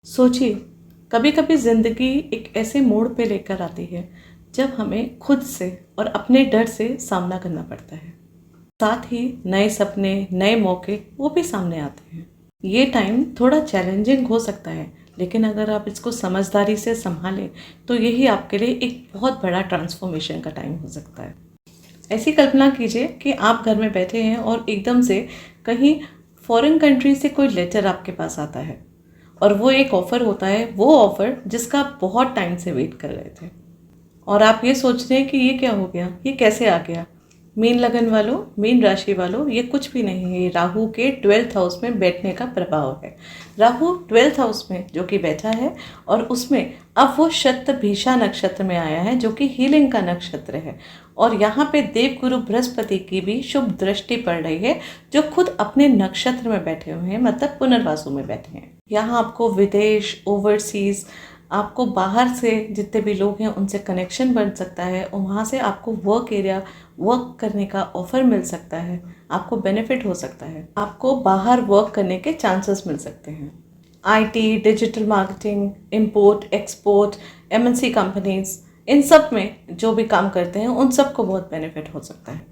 सोचिए, कभी कभी ज़िंदगी एक ऐसे मोड़ पे लेकर आती है जब हमें खुद से और अपने डर से सामना करना पड़ता है। साथ ही नए सपने, नए मौके वो भी सामने आते हैं। ये टाइम थोड़ा चैलेंजिंग हो सकता है, लेकिन अगर आप इसको समझदारी से संभालें तो यही आपके लिए एक बहुत बड़ा ट्रांसफॉर्मेशन का टाइम हो सकता है। ऐसी कल्पना कीजिए कि आप घर में बैठे हैं और एकदम से कहीं फॉरेन कंट्री से कोई लेटर आपके पास आता है और वो एक ऑफ़र होता है, वो ऑफ़र जिसका आप बहुत टाइम से वेट कर रहे थे और आप ये सोच रहे हैं कि ये क्या हो गया, ये कैसे आ गया। मीन लगन वालों, मीन राशि वालों, ये कुछ भी नहीं है, ये राहु के 12th हाउस में बैठने का प्रभाव है। राहु 12th हाउस में जो कि बैठा है और उसमें अब वो शतभिषा नक्षत्र में आया है जो कि हीलिंग का नक्षत्र है और यहाँ पे देवगुरु बृहस्पति की भी शुभ दृष्टि पड़ रही है जो खुद अपने नक्षत्र में बैठे हुए हैं, मतलब पुनर्वासु में बैठे हैं। यहाँ आपको विदेश, ओवरसीज, आपको बाहर से जितने भी लोग हैं उनसे कनेक्शन बन सकता है और वहाँ से आपको वर्क करने का ऑफ़र मिल सकता है, आपको बेनिफिट हो सकता है, आपको बाहर वर्क करने के चांसेस मिल सकते हैं। IT, digital marketing, import export, MNC companies, इन सब में जो भी काम करते हैं उन सबको बहुत बेनिफिट हो सकता है।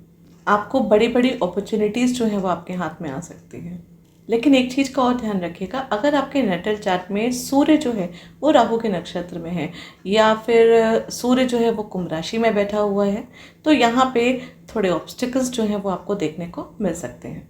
आपको बड़ी बड़ी अपॉर्चुनिटीज़ जो है वो आपके हाथ में आ सकती है। लेकिन एक चीज़ का और ध्यान रखिएगा, अगर आपके नेटल चार्ट में सूर्य जो है वो राहु के नक्षत्र में है या फिर सूर्य जो है वो कुंभ राशि में बैठा हुआ है तो यहाँ पे थोड़े ऑब्स्टिकल्स जो हैं वो आपको देखने को मिल सकते हैं।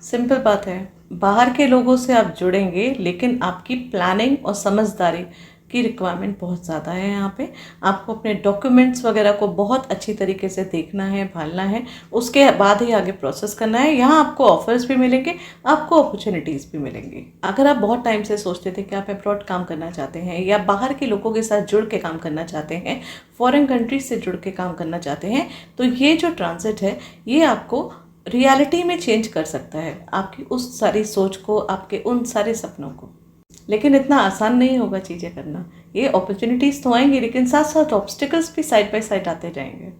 सिंपल बात है, बाहर के लोगों से आप जुड़ेंगे लेकिन आपकी प्लानिंग और समझदारी की रिक्वायरमेंट बहुत ज़्यादा है। यहाँ पे आपको अपने डॉक्यूमेंट्स वगैरह को बहुत अच्छी तरीके से देखना है, भालना है, उसके बाद ही आगे प्रोसेस करना है। यहाँ आपको ऑफर्स भी मिलेंगे, आपको अपॉर्चुनिटीज़ भी मिलेंगी। अगर आप बहुत टाइम से सोचते थे कि आप अब्रॉड काम करना चाहते हैं या बाहर के लोगों के साथ जुड़ के काम करना चाहते हैं, फॉरेन कंट्रीज से जुड़ के काम करना चाहते हैं, तो ये जो ट्रांजिट है ये आपको रियलिटी में चेंज कर सकता है, आपकी उस सारी सोच को, आपके उन सारे सपनों को। लेकिन इतना आसान नहीं होगा चीज़ें करना। ये अपॉर्चुनिटीज़ तो आएंगी लेकिन साथ साथ ऑब्स्टिकल्स भी साइड बाय साइड आते जाएंगे।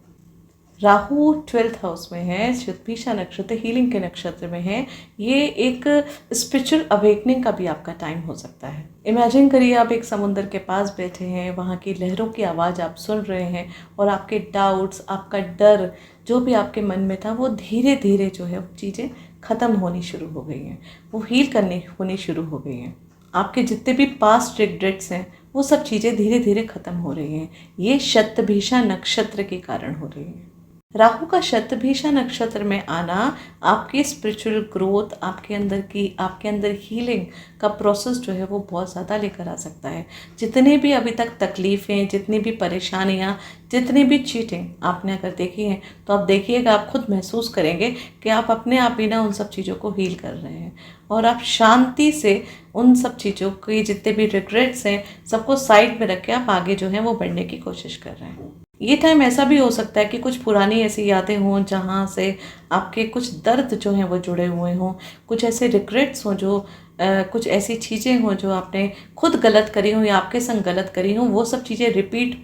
राहु 12th हाउस में है, शतभिषा नक्षत्र हीलिंग के नक्षत्र में है। ये एक स्पिरिचुअल अवेकनिंग का भी आपका टाइम हो सकता है। इमेजिन करिए आप एक समुंदर के पास बैठे हैं, वहाँ की लहरों की आवाज़ आप सुन रहे हैं और आपके डाउट्स, आपका डर जो भी आपके मन में था वो धीरे धीरे जो है वो चीज़ें ख़त्म होनी शुरू हो गई हैं, वो हील करनी होनी शुरू हो गई हैं। आपके जितने भी पास्ट रिग्रेट्स हैं वो सब चीज़ें धीरे धीरे ख़त्म हो रही हैं। ये शतभिषा नक्षत्र के कारण हो रही हैं। राहु का शतभिषा नक्षत्र में आना आपकी स्पिरिचुअल ग्रोथ, आपके अंदर हीलिंग का प्रोसेस जो है वो बहुत ज़्यादा लेकर आ सकता है। जितने भी अभी तक तकलीफ़ें, जितनी भी परेशानियाँ, जितनी भी चीटिंग आपने अगर देखी हैं तो आप देखिएगा, आप खुद महसूस करेंगे कि आप अपने आप ही ना उन सब चीज़ों को हील कर रहे हैं और आप शांति से उन सब चीज़ों के जितने भी रिग्रेट्स हैं सबको साइड में रख के आप आगे जो है वो बढ़ने की कोशिश कर रहे हैं। ये टाइम ऐसा भी हो सकता है कि कुछ पुरानी ऐसी यादें हों जहाँ से आपके कुछ दर्द जो हैं वो जुड़े हुए हों, कुछ ऐसे रिग्रेट्स हों जो कुछ ऐसी चीज़ें हों जो आपने खुद गलत करी हों या आपके संग गलत करी हों, वो सब चीज़ें रिपीट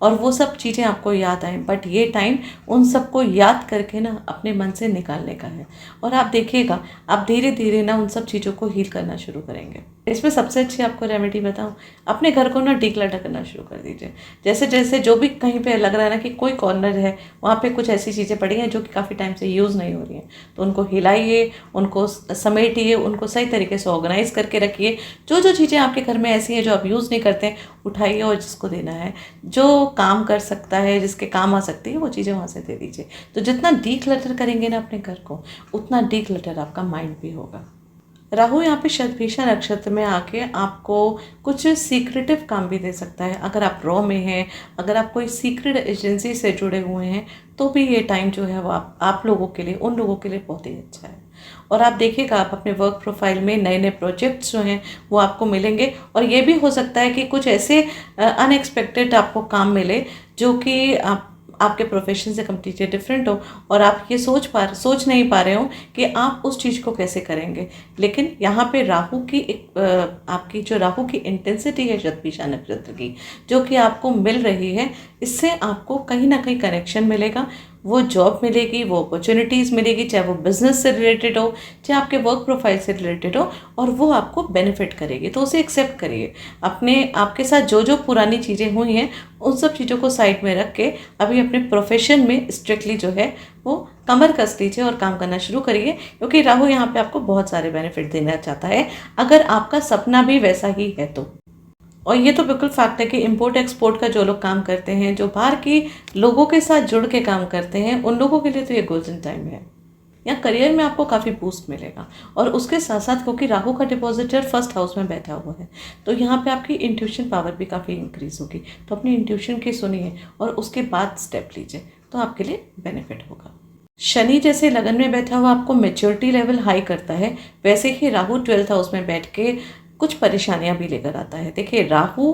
और वो सब चीज़ें आपको याद आएँ। बट ये टाइम उन सबको याद करके ना अपने मन से निकालने का है और आप देखिएगा आप धीरे धीरे ना उन सब चीज़ों को हील करना शुरू करेंगे। इसमें सबसे अच्छी आपको रेमेडी बताऊं, अपने घर को ना डिक्लटर करना शुरू कर दीजिए। जैसे जैसे जो भी कहीं पे लग रहा है ना कि कोई कॉर्नर है वहाँ पे कुछ ऐसी चीज़ें पड़ी हैं जो कि काफ़ी टाइम से यूज़ नहीं हो रही हैं, तो उनको हिलाइए, उनको समेटिए, उनको सही तरीके से ऑर्गेनाइज करके रखिए। जो जो चीज़ें आपके घर में ऐसी हैं जो आप यूज़ नहीं करते हैं, उठाइए और जिसको देना है, जो काम कर सकता है, जिसके काम आ सकती है, वो चीज़ें वहाँ से दे दीजिए। तो जितना डिक्लटर करेंगे ना अपने घर को, उतना डिक्लटर आपका माइंड भी होगा। राहु यहाँ पे शतभिषा नक्षत्र में आके आपको कुछ सीक्रेटिव काम भी दे सकता है। अगर आप रॉ में हैं, अगर आप कोई सीक्रेट एजेंसी से जुड़े हुए हैं, तो भी ये टाइम जो है वो आप लोगों के लिए, उन लोगों के लिए बहुत ही अच्छा है। और आप देखिएगा आप अपने वर्क प्रोफाइल में नए नए प्रोजेक्ट्स जो हैं वो आपको मिलेंगे और ये भी हो सकता है कि कुछ ऐसे अनएक्सपेक्टेड आपको काम मिले जो कि आपके प्रोफेशन से कम्प्लीटली डिफरेंट हो और आप ये सोच नहीं पा रहे हो कि आप उस चीज़ को कैसे करेंगे। लेकिन यहाँ पे राहु की आपकी जो राहु की इंटेंसिटी है शतभिषा नक्षत्र की, जो कि आपको मिल रही है, इससे आपको कहीं ना कहीं कनेक्शन मिलेगा वो जॉब मिलेगी, वो अपॉर्चुनिटीज़ मिलेगी, चाहे वो बिज़नेस से रिलेटेड हो, चाहे आपके वर्क प्रोफाइल से रिलेटेड हो, और वो आपको बेनिफिट करेगी। तो उसे एक्सेप्ट करिए। अपने आपके साथ जो जो पुरानी चीज़ें हुई हैं उन सब चीज़ों को साइड में रख के अभी अपने प्रोफेशन में स्ट्रिक्टली जो है वो कमर कस लीजिए और काम करना शुरू करिए, क्योंकि राहु यहाँ पे आपको बहुत सारे बेनिफिट देना चाहता है, अगर आपका सपना भी वैसा ही है तो। और ये तो बिल्कुल फैक्ट है कि इंपोर्ट एक्सपोर्ट का जो लोग काम करते हैं, जो बाहर की लोगों के साथ जुड़ के काम करते हैं, उन लोगों के लिए तो ये गोल्डन टाइम है। या करियर में आपको काफ़ी बूस्ट मिलेगा। और उसके साथ साथ क्योंकि राहु का डिपॉजिटर फर्स्ट हाउस में बैठा हुआ है, तो यहाँ पे आपकी इंट्यूशन पावर भी काफ़ी इंक्रीज होगी। तो अपनी इंट्यूशन की सुनिए और उसके बाद स्टेप लीजिए, तो आपके लिए बेनिफिट होगा। शनि जैसे लगन में बैठा हुआ आपको मैच्योरिटी लेवल हाई करता है, वैसे ही राहु 12th हाउस में बैठ के कुछ परेशानियां भी लेकर आता है। देखिए, राहु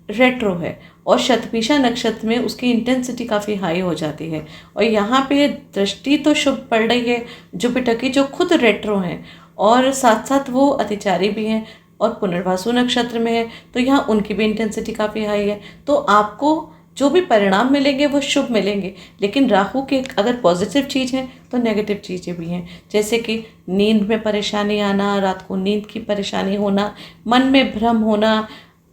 रेट्रो है और शतभिषा नक्षत्र में उसकी इंटेंसिटी काफ़ी हाई हो जाती है, और यहाँ पे दृष्टि तो शुभ पड़ रही है जुपिटर की, जो खुद रेट्रो हैं और साथ साथ वो अतिचारी भी हैं और पुनर्वासु नक्षत्र में है, तो यहाँ उनकी भी इंटेंसिटी काफ़ी हाई है। तो आपको जो भी परिणाम मिलेंगे वो शुभ मिलेंगे, लेकिन राहु के अगर पॉजिटिव चीज़ है तो नेगेटिव चीज़ें भी हैं, जैसे कि नींद में परेशानी आना, रात को नींद की परेशानी होना, मन में भ्रम होना,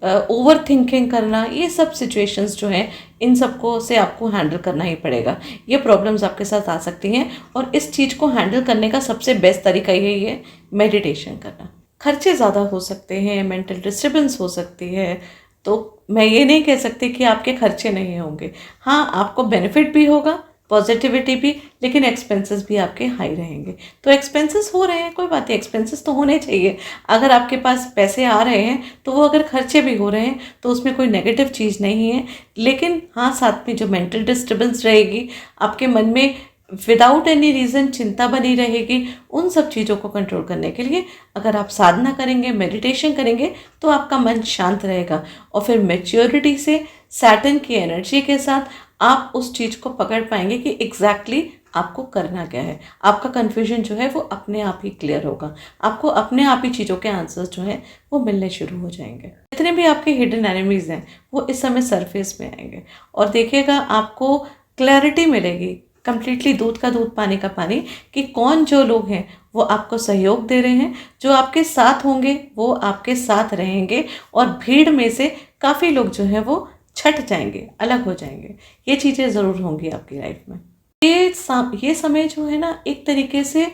ओवर थिंकिंग करना, ये सब सिचुएशंस जो हैं इन सबको से आपको हैंडल करना ही पड़ेगा। ये प्रॉब्लम्स आपके साथ आ सकती हैं, और इस चीज़ को हैंडल करने का सबसे बेस्ट तरीका यही है, मेडिटेशन करना। खर्चे ज़्यादा हो सकते हैं, मेंटल डिस्टर्बेंस हो सकती है, तो मैं ये नहीं कह सकती कि आपके खर्चे नहीं होंगे। हाँ, आपको बेनिफिट भी होगा, पॉजिटिविटी भी, लेकिन एक्सपेंसेस भी आपके हाई रहेंगे। तो एक्सपेंसेस हो रहे हैं, कोई बात नहीं, एक्सपेंसेस तो होने चाहिए। अगर आपके पास पैसे आ रहे हैं तो वो अगर खर्चे भी हो रहे हैं तो उसमें कोई नेगेटिव चीज़ नहीं है। लेकिन हाँ, साथ में जो मेंटल डिस्टर्बेंस रहेगी, आपके मन में विदाउट एनी रीज़न चिंता बनी रहेगी, उन सब चीज़ों को कंट्रोल करने के लिए अगर आप साधना करेंगे, मेडिटेशन करेंगे, तो आपका मन शांत रहेगा, और फिर मैच्योरिटी से सैटर्न की एनर्जी के साथ आप उस चीज़ को पकड़ पाएंगे कि एग्जैक्टली आपको करना क्या है। आपका कन्फ्यूजन जो है वो अपने आप ही क्लियर होगा, आपको अपने आप ही चीज़ों के आंसर्स जो हैं वो मिलने शुरू हो जाएंगे। जितने भी आपके हिडन एनिमीज़ हैं वो इस समय सरफेस में आएंगे, और देखिएगा आपको क्लैरिटी मिलेगी, कंप्लीटली दूध का दूध पानी का पानी, कि कौन जो लोग हैं वो आपको सहयोग दे रहे हैं, जो आपके साथ होंगे वो आपके साथ रहेंगे, और भीड़ में से काफ़ी लोग जो हैं वो छट जाएंगे, अलग हो जाएंगे। ये चीज़ें ज़रूर होंगी आपकी लाइफ में। ये समय जो है ना, एक तरीके से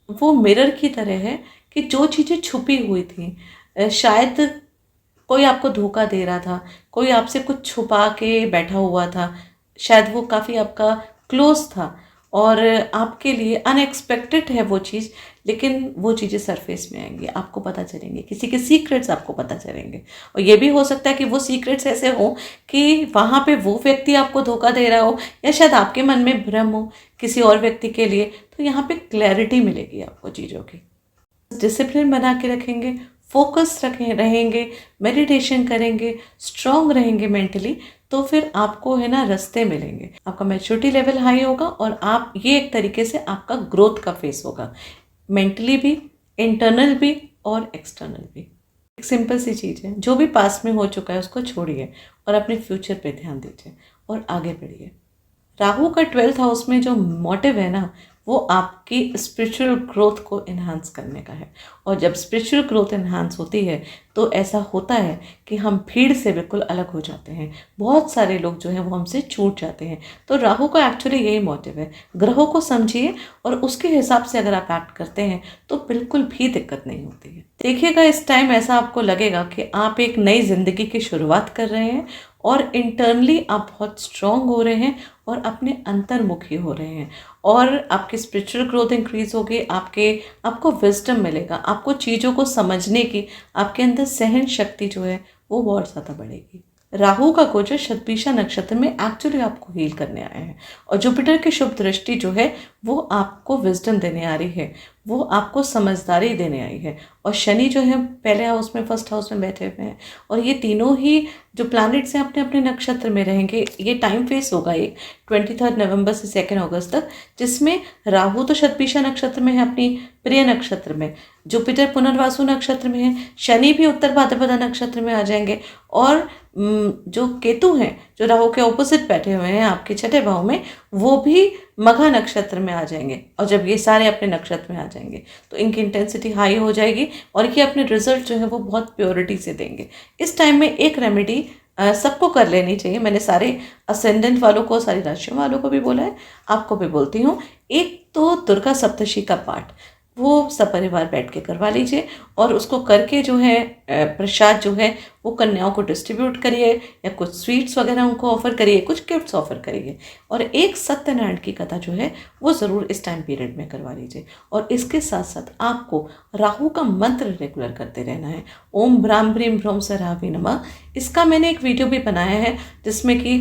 वो मिरर की तरह है कि जो चीज़ें छुपी हुई थी, शायद कोई आपको धोखा दे रहा था, कोई आपसे कुछ छुपा के बैठा हुआ था, शायद वो काफ़ी आपका क्लोज था और आपके लिए अनएक्सपेक्टेड है वो चीज़, लेकिन वो चीज़ें सरफेस में आएंगी, आपको पता चलेंगे, किसी के सीक्रेट्स आपको पता चलेंगे। और ये भी हो सकता है कि वो सीक्रेट्स ऐसे हों कि वहाँ पे वो व्यक्ति आपको धोखा दे रहा हो, या शायद आपके मन में भ्रम हो किसी और व्यक्ति के लिए। तो यहाँ पे क्लैरिटी मिलेगी आपको चीज़ों की। डिसिप्लिन बना के रखेंगे, फोकस रहेंगे, मेडिटेशन करेंगे, स्ट्रांग रहेंगे मेंटली, तो फिर आपको है ना रास्ते मिलेंगे, आपका मैच्योरिटी लेवल हाई होगा, और आप ये एक तरीके से आपका ग्रोथ का फेस होगा, मेंटली भी, इंटरनल भी और एक्सटर्नल भी। एक सिंपल सी चीज़ है, जो भी पास्ट में हो चुका है उसको छोड़िए और अपने फ्यूचर पे ध्यान दीजिए और आगे बढ़िए। राहु का 12th हाउस में जो मोटिव है ना, वो आपकी स्पिरिचुअल ग्रोथ को इन्हांस करने का है, और जब स्पिरिचुअल ग्रोथ इन्हांस होती है तो ऐसा होता है कि हम भीड़ से बिल्कुल अलग हो जाते हैं, बहुत सारे लोग जो हैं वो हमसे छूट जाते हैं। तो राहु का एक्चुअली यही मोटिव है, ग्रहों को समझिए और उसके हिसाब से अगर आप एक्ट करते हैं तो बिल्कुल भी दिक्कत नहीं होती है। देखिएगा, इस टाइम ऐसा आपको लगेगा कि आप एक नई जिंदगी की शुरुआत कर रहे हैं, और इंटरनली आप बहुत स्ट्रांग हो रहे हैं और अपने अंतर्मुखी हो रहे हैं, और आपकी स्पिरिचुअल ग्रोथ इंक्रीज होगी, आपको विजडम मिलेगा, आपको चीज़ों को समझने की, आपके अंदर सहन शक्ति जो है वो बहुत ज़्यादा बढ़ेगी। राहु का गोचर शतभिषा नक्षत्र में एक्चुअली आपको हील करने आए हैं, और जुपिटर की शुभ दृष्टि जो है वो आपको विजडम देने आ रही है, वो आपको समझदारी देने आई है। और शनि जो है पहले हाउस में, फर्स्ट हाउस में बैठे हुए हैं, और ये तीनों ही जो प्लैनेट्स हैं अपने अपने नक्षत्र में रहेंगे। ये टाइम फेस होगा एक 23 नवंबर से 2 अगस्त तक, जिसमें राहु तो शतभिषा नक्षत्र में है, अपनी प्रिय नक्षत्र में, जुपिटर पुनर्वासु नक्षत्र में है, शनि भी उत्तर भाद्रपदा नक्षत्र में आ जाएंगे, और जो केतु हैं जो राहु के ऑपोजिट बैठे हुए हैं आपके 6ठे भाव में, वो भी मघा नक्षत्र में आ जाएंगे। और जब ये सारे अपने नक्षत्र में आ जाएंगे तो इनकी इंटेंसिटी हाई हो जाएगी और ये अपने रिजल्ट जो है वो बहुत प्योरिटी से देंगे। इस टाइम में एक रेमेडी सबको कर लेनी चाहिए। मैंने सारे असेंडेंट वालों को, सारी राशियों वालों को भी बोला है, आपको भी बोलती हूँ। एक तो दुर्गा सप्तशी का पाठ वो सपरिवार बैठ के करवा लीजिए और उसको करके जो है प्रसाद जो है वो कन्याओं को डिस्ट्रीब्यूट करिए या कुछ स्वीट्स वगैरह उनको ऑफर करिए, कुछ गिफ्ट्स ऑफर करिए। और एक सत्यनारायण की कथा जो है वो ज़रूर इस टाइम पीरियड में करवा लीजिए। और इसके साथ साथ आपको राहु का मंत्र रेगुलर करते रहना है। ओम ब्राह्म ब्रीम ब्रह्म सरावी नमः। इसका मैंने एक वीडियो भी बनाया है जिसमें कि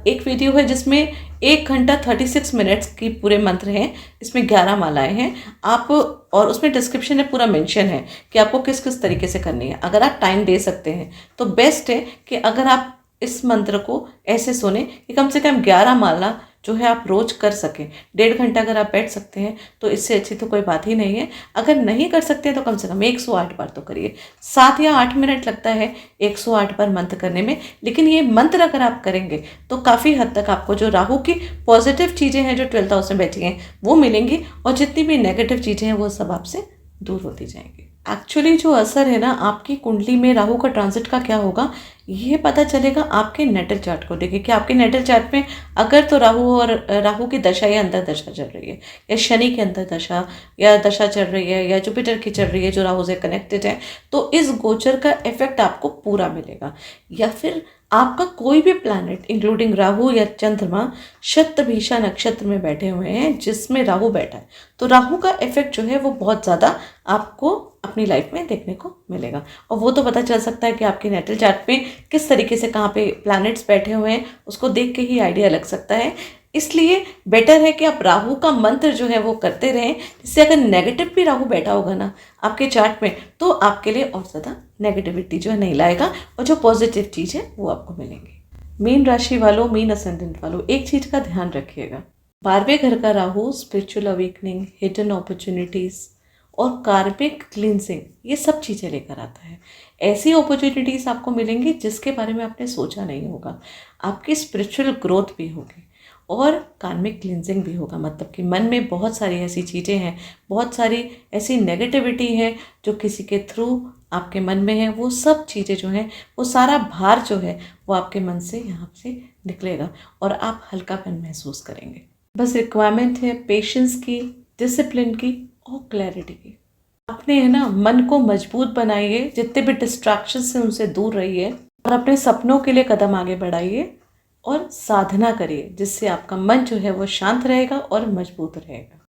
एक वीडियो है जिसमें 1 घंटा 36 मिनट्स की पूरे मंत्र हैं। इसमें 11 मालाएं हैं आप, और उसमें डिस्क्रिप्शन में पूरा मेंशन है कि आपको किस किस तरीके से करनी है। अगर आप टाइम दे सकते हैं तो बेस्ट है कि अगर आप इस मंत्र को ऐसे सुने कि कम से कम 11 माला जो है आप रोज कर सकें। 1.5 घंटा अगर आप बैठ सकते हैं तो इससे अच्छी तो कोई बात ही नहीं है। अगर नहीं कर सकते हैं तो कम से कम 108 बार तो करिए। 7 या 8 मिनट लगता है 108 बार मंत्र करने में, लेकिन ये मंत्र अगर आप करेंगे तो काफ़ी हद तक आपको जो राहु की पॉजिटिव चीज़ें हैं जो 12th हाउस में बैठी हैं वो मिलेंगी और जितनी भी नेगेटिव चीज़ें हैं वो सब आपसे दूर होती जाएंगी। एक्चुअली जो असर है ना आपकी कुंडली में राहु का ट्रांजिट का क्या होगा ये पता चलेगा आपके नेटल चार्ट को देखें कि आपके नेटल चार्ट में अगर तो राहु की दशा या अंतर दशा चल रही है या शनि की अंतर दशा या दशा चल रही है या जुपिटर की चल रही है जो राहु से कनेक्टेड है, तो इस गोचर का इफेक्ट आपको पूरा मिलेगा। या फिर आपका कोई भी प्लैनेट इंक्लूडिंग राहु या चंद्रमा शतभिषा नक्षत्र में बैठे हुए हैं जिसमें राहु बैठा है, तो राहु का इफेक्ट जो है वो बहुत ज़्यादा आपको अपनी लाइफ में देखने को मिलेगा। और वो तो पता चल सकता है कि आपके नेटल चार्ट में किस तरीके से कहाँ पे प्लैनेट्स बैठे हुए हैं, उसको देख के ही आइडिया लग सकता है। इसलिए बेटर है कि आप राहु का मंत्र जो है वो करते रहें, जिससे अगर नेगेटिव भी राहु बैठा होगा ना आपके चार्ट में तो आपके लिए और ज़्यादा नेगेटिविटी जो है नहीं लाएगा और जो पॉजिटिव चीज़ है वो आपको मिलेंगी। मीन राशि वालों, मीन असेंडेंट वालों, एक चीज़ का ध्यान रखिएगा। 12वें घर का Rahu spiritual awakening, hidden opportunities और कार्मिक क्लींसिंग ये सब चीज़ें लेकर आता है। ऐसी अपॉर्चुनिटीज़ आपको मिलेंगी जिसके बारे में आपने सोचा नहीं होगा। आपकी स्पिरिचुअल ग्रोथ भी होगी और कार्मिक क्लींजिंग भी होगा। मतलब कि मन में बहुत सारी ऐसी चीज़ें हैं, बहुत सारी ऐसी नेगेटिविटी है जो किसी के थ्रू आपके मन में है, वो सब चीज़ें जो हैं वो सारा भार जो है वो आपके मन से यहाँ से निकलेगा और आप हल्कापन महसूस करेंगे। बस रिक्वायरमेंट है पेशेंस की, डिसिप्लिन की और क्लैरिटी की। अपने है ना मन को मजबूत बनाइए, जितने भी डिस्ट्रैक्शंस हैं उनसे दूर रहिए और अपने सपनों के लिए कदम आगे बढ़ाइए और साधना करिए जिससे आपका मन जो है वो शांत रहेगा और मजबूत रहेगा।